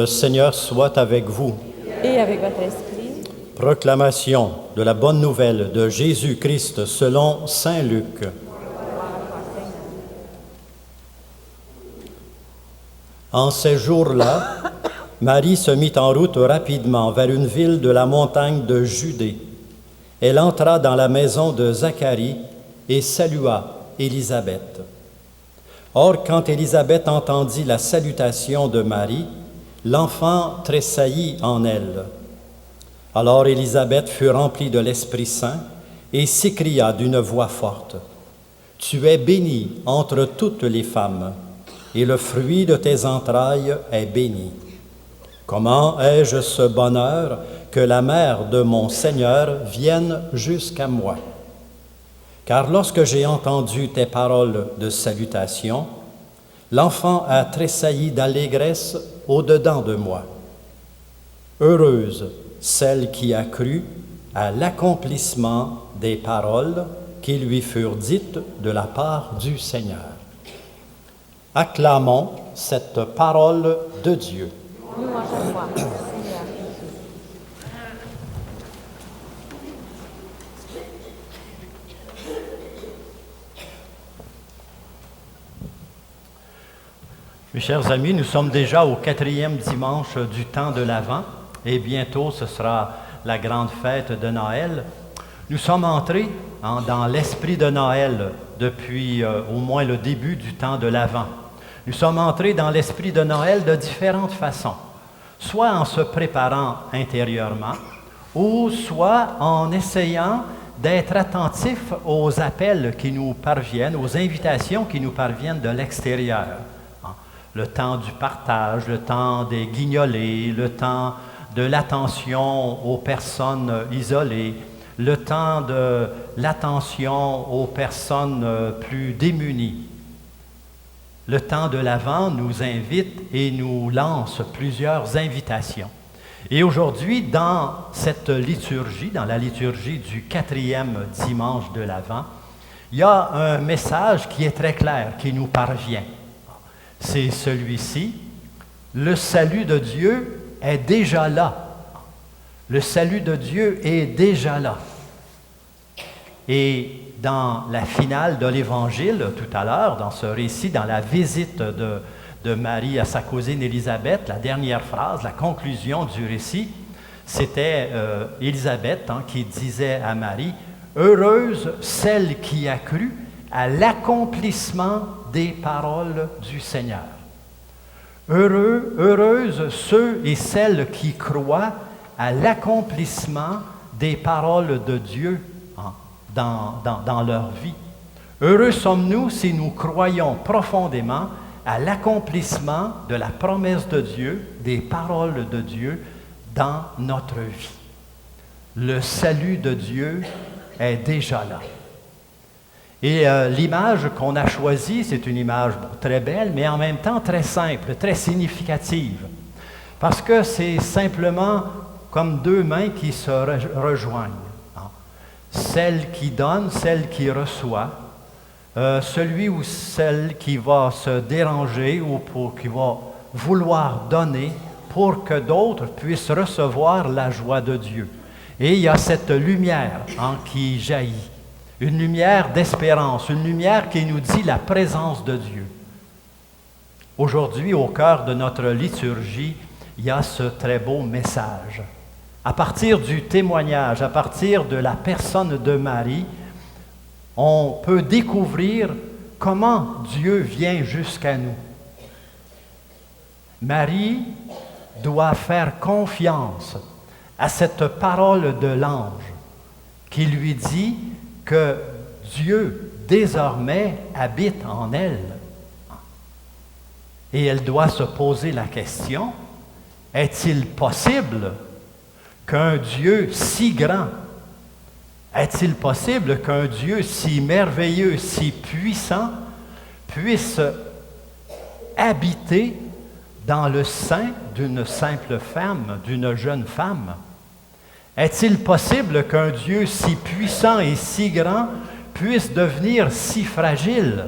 Le Seigneur soit avec vous. Et avec votre esprit. Proclamation de la bonne nouvelle de Jésus-Christ selon saint Luc. En ces jours-là, Marie se mit en route rapidement vers une ville de la montagne de Judée. Elle entra dans la maison de Zacharie et salua Élisabeth. Or, quand Élisabeth entendit la salutation de Marie, l'enfant tressaillit en elle. Alors Élisabeth fut remplie de l'Esprit Saint et s'écria d'une voix forte, « Tu es bénie entre toutes les femmes, et le fruit de tes entrailles est béni. Comment ai-je ce bonheur que la mère de mon Seigneur vienne jusqu'à moi? Car lorsque j'ai entendu tes paroles de salutation, l'enfant a tressailli d'allégresse au-dedans de moi. Heureuse celle qui a cru à l'accomplissement des paroles qui lui furent dites de la part du Seigneur. » Acclamons cette parole de Dieu. Nous à chaque fois, Seigneur. Mes chers amis, nous sommes déjà au 4e dimanche du temps de l'Avent et bientôt ce sera la grande fête de Noël. Nous sommes entrés dans l'esprit de Noël depuis au moins le début du temps de l'Avent. Nous sommes entrés dans l'esprit de Noël de différentes façons, soit en se préparant intérieurement ou soit en essayant d'être attentifs aux appels qui nous parviennent, aux invitations qui nous parviennent de l'extérieur. Le temps du partage, le temps des guignolés, le temps de l'attention aux personnes isolées, le temps de l'attention aux personnes plus démunies. Le temps de l'Avent nous invite et nous lance plusieurs invitations. Et aujourd'hui, dans cette liturgie, dans la liturgie du 4e dimanche de l'Avent, il y a un message qui est très clair, qui nous parvient. C'est celui-ci. Le salut de Dieu est déjà là. Le salut de Dieu est déjà là. Et dans la finale de l'Évangile, tout à l'heure, dans ce récit, dans la visite de Marie à sa cousine Élisabeth, la dernière phrase, la conclusion du récit, c'était Élisabeth qui disait à Marie, « Heureuse celle qui a cru à l'accomplissement des paroles du Seigneur. » Heureuses ceux et celles qui croient à l'accomplissement des paroles de Dieu dans leur vie. Heureux sommes-nous si nous croyons profondément à l'accomplissement de la promesse de Dieu, des paroles de Dieu dans notre vie. Le salut de Dieu est déjà là. Et l'image qu'on a choisie, c'est une image très belle, mais en même temps très simple, très significative. Parce que c'est simplement comme deux mains qui se rejoignent. Celle qui donne, celle qui reçoit, celui ou celle qui va se déranger ou qui va vouloir donner pour que d'autres puissent recevoir la joie de Dieu. Et il y a cette lumière qui jaillit, une lumière d'espérance, une lumière qui nous dit la présence de Dieu. Aujourd'hui, au cœur de notre liturgie, il y a ce très beau message. À partir du témoignage, à partir de la personne de Marie, on peut découvrir comment Dieu vient jusqu'à nous. Marie doit faire confiance à cette parole de l'ange qui lui dit que Dieu désormais habite en elle. Et elle doit se poser la question, est-il possible qu'un Dieu si grand, est-il possible qu'un Dieu si merveilleux, si puissant, puisse habiter dans le sein d'une simple femme, d'une jeune femme? Est-il possible qu'un Dieu si puissant et si grand puisse devenir si fragile?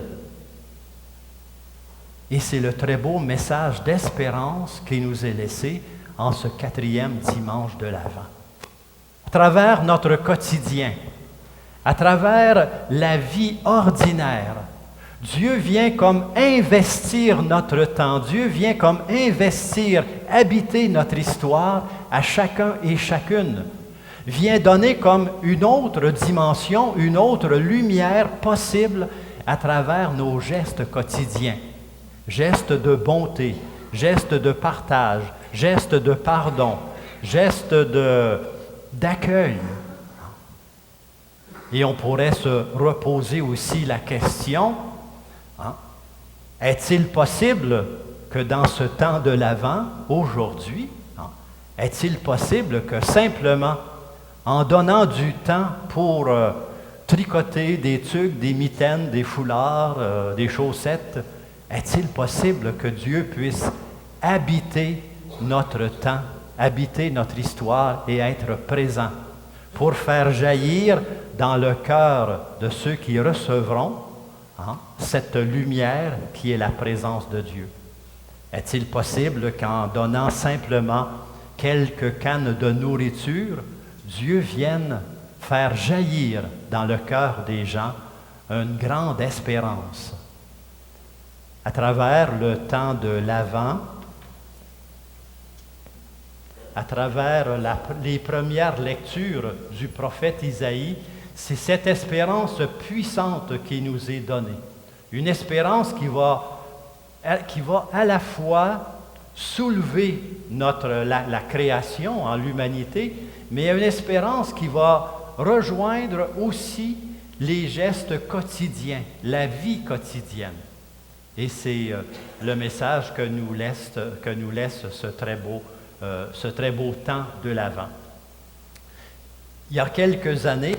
Et c'est le très beau message d'espérance qui nous est laissé en ce 4e dimanche de l'Avent. À travers notre quotidien, à travers la vie ordinaire, Dieu vient comme investir notre temps, Dieu vient comme investir, habiter notre histoire à chacun et chacune, vient donner comme une autre dimension, une autre lumière possible à travers nos gestes quotidiens. Gestes de bonté, gestes de partage, gestes de pardon, gestes d'accueil. Et on pourrait se reposer aussi la question, est-il possible que dans ce temps de l'Avent, aujourd'hui, est-il possible que simplement, en donnant du temps pour tricoter des tuques, des mitaines, des foulards, des chaussettes, est-il possible que Dieu puisse habiter notre temps, habiter notre histoire et être présent pour faire jaillir dans le cœur de ceux qui recevront cette lumière qui est la présence de Dieu? Est-il possible qu'en donnant simplement quelques cannes de nourriture, Dieu vienne faire jaillir dans le cœur des gens une grande espérance? À travers le temps de l'Avent, à travers les premières lectures du prophète Isaïe, c'est cette espérance puissante qui nous est donnée. Une espérance qui va à la fois soulever la création en l'humanité, mais une espérance qui va rejoindre aussi les gestes quotidiens, la vie quotidienne. Et c'est le message que nous laisse ce très beau temps de l'Avent. Il y a quelques années,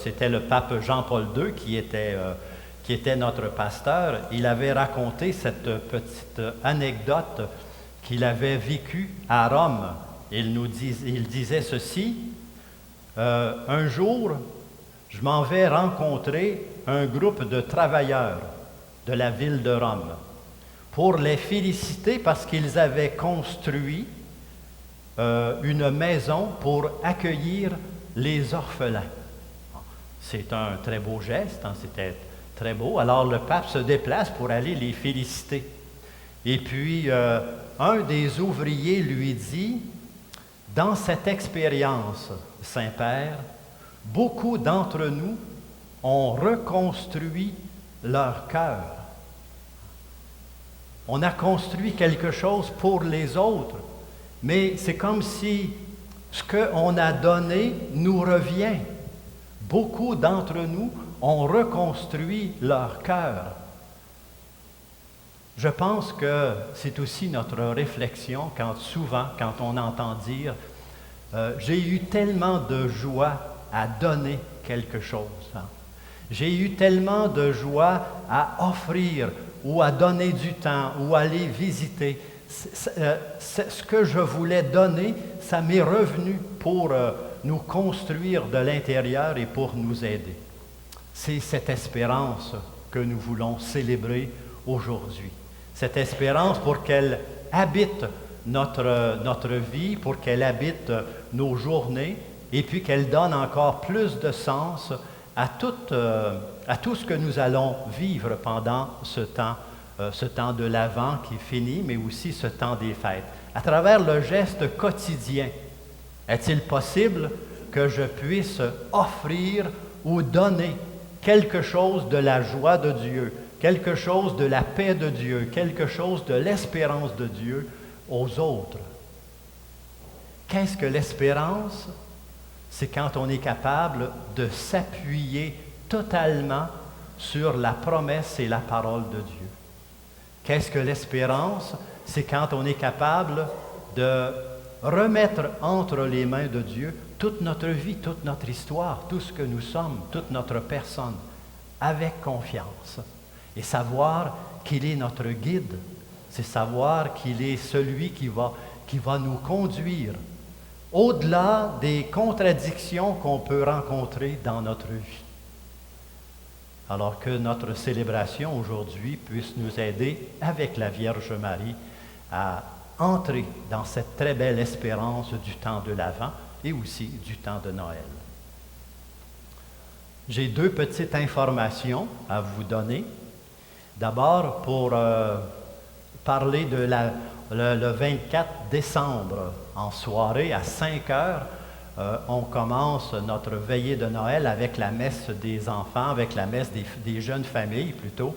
c'était le pape Jean-Paul II qui était notre pasteur. Il avait raconté cette petite anecdote qu'il avait vécue à Rome. Il disait ceci, un jour, je m'en vais rencontrer un groupe de travailleurs de la ville de Rome pour les féliciter parce qu'ils avaient construit une maison pour accueillir les orphelins. C'est un très beau geste, c'était très beau. Alors le pape se déplace pour aller les féliciter. Et puis un des ouvriers lui dit, dans cette expérience, Saint-Père, beaucoup d'entre nous ont reconstruit leur cœur. On a construit quelque chose pour les autres, mais c'est comme si ce qu'on a donné nous revient. Beaucoup d'entre nous ont reconstruit leur cœur. Je pense que c'est aussi notre réflexion souvent quand on entend dire j'ai eu tellement de joie à donner quelque chose. J'ai eu tellement de joie à offrir ou à donner du temps ou à aller visiter. Ce que je voulais donner, ça m'est revenu pour nous construire de l'intérieur et pour nous aider. C'est cette espérance que nous voulons célébrer aujourd'hui. Cette espérance pour qu'elle habite notre vie, pour qu'elle habite nos journées et puis qu'elle donne encore plus de sens à tout ce que nous allons vivre pendant ce temps de l'Avent qui finit, mais aussi ce temps des fêtes. À travers le geste quotidien, est-il possible que je puisse offrir ou donner quelque chose de la joie de Dieu, quelque chose de la paix de Dieu, quelque chose de l'espérance de Dieu aux autres? Qu'est-ce que l'espérance? C'est quand on est capable de s'appuyer totalement sur la promesse et la parole de Dieu. Qu'est-ce que l'espérance? C'est quand on est capable de remettre entre les mains de Dieu toute notre vie, toute notre histoire, tout ce que nous sommes, toute notre personne, avec confiance. Et savoir qu'il est notre guide, c'est savoir qu'il est celui qui va nous conduire au-delà des contradictions qu'on peut rencontrer dans notre vie. Alors que notre célébration aujourd'hui puisse nous aider, avec la Vierge Marie, à entrer dans cette très belle espérance du temps de l'Avent et aussi du temps de Noël. J'ai deux petites informations à vous donner. D'abord, pour parler de le 24 décembre, en soirée, à 5 heures, on commence notre veillée de Noël avec la messe des enfants, avec la messe des jeunes familles plutôt.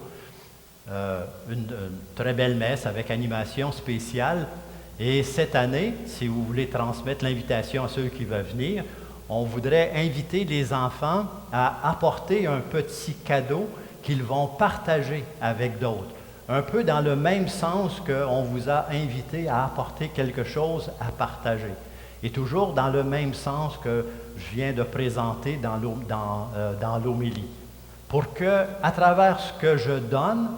Une très belle messe avec animation spéciale. Et cette année, si vous voulez transmettre l'invitation à ceux qui veulent venir, on voudrait inviter les enfants à apporter un petit cadeau qu'ils vont partager avec d'autres. Un peu dans le même sens qu'on vous a invité à apporter quelque chose à partager. Et toujours dans le même sens que je viens de présenter dans l'homélie. Pour que, à travers ce que je donne,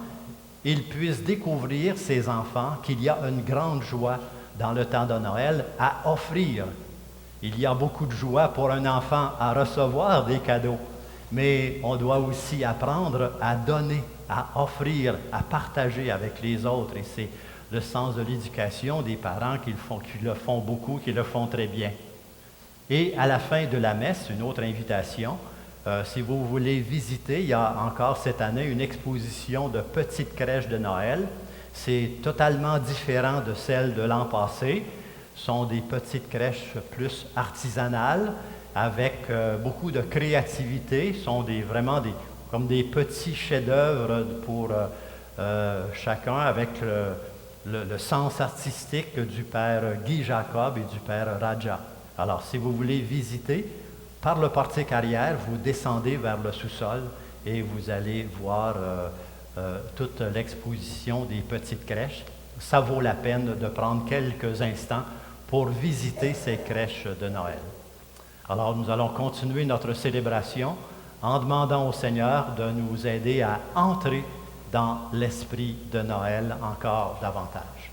ils puissent découvrir, ces enfants, qu'il y a une grande joie dans le temps de Noël à offrir. Il y a beaucoup de joie pour un enfant à recevoir des cadeaux, mais on doit aussi apprendre à donner, à offrir, à partager avec les autres. Et c'est le sens de l'éducation des parents qui le font beaucoup, qui le font très bien. Et à la fin de la messe, une autre invitation, si vous voulez visiter, il y a encore cette année une exposition de petites crèches de Noël. C'est totalement différent de celle de l'an passé. Ce sont des petites crèches plus artisanales, avec beaucoup de créativité. Ce sont vraiment comme des petits chefs-d'œuvre pour chacun, avec le sens artistique du père Guy Jacob et du père Raja. Alors, si vous voulez visiter, par le portique arrière, vous descendez vers le sous-sol et vous allez voir toute l'exposition des petites crèches. Ça vaut la peine de prendre quelques instants pour visiter ces crèches de Noël. Alors, nous allons continuer notre célébration en demandant au Seigneur de nous aider à entrer dans l'esprit de Noël encore davantage.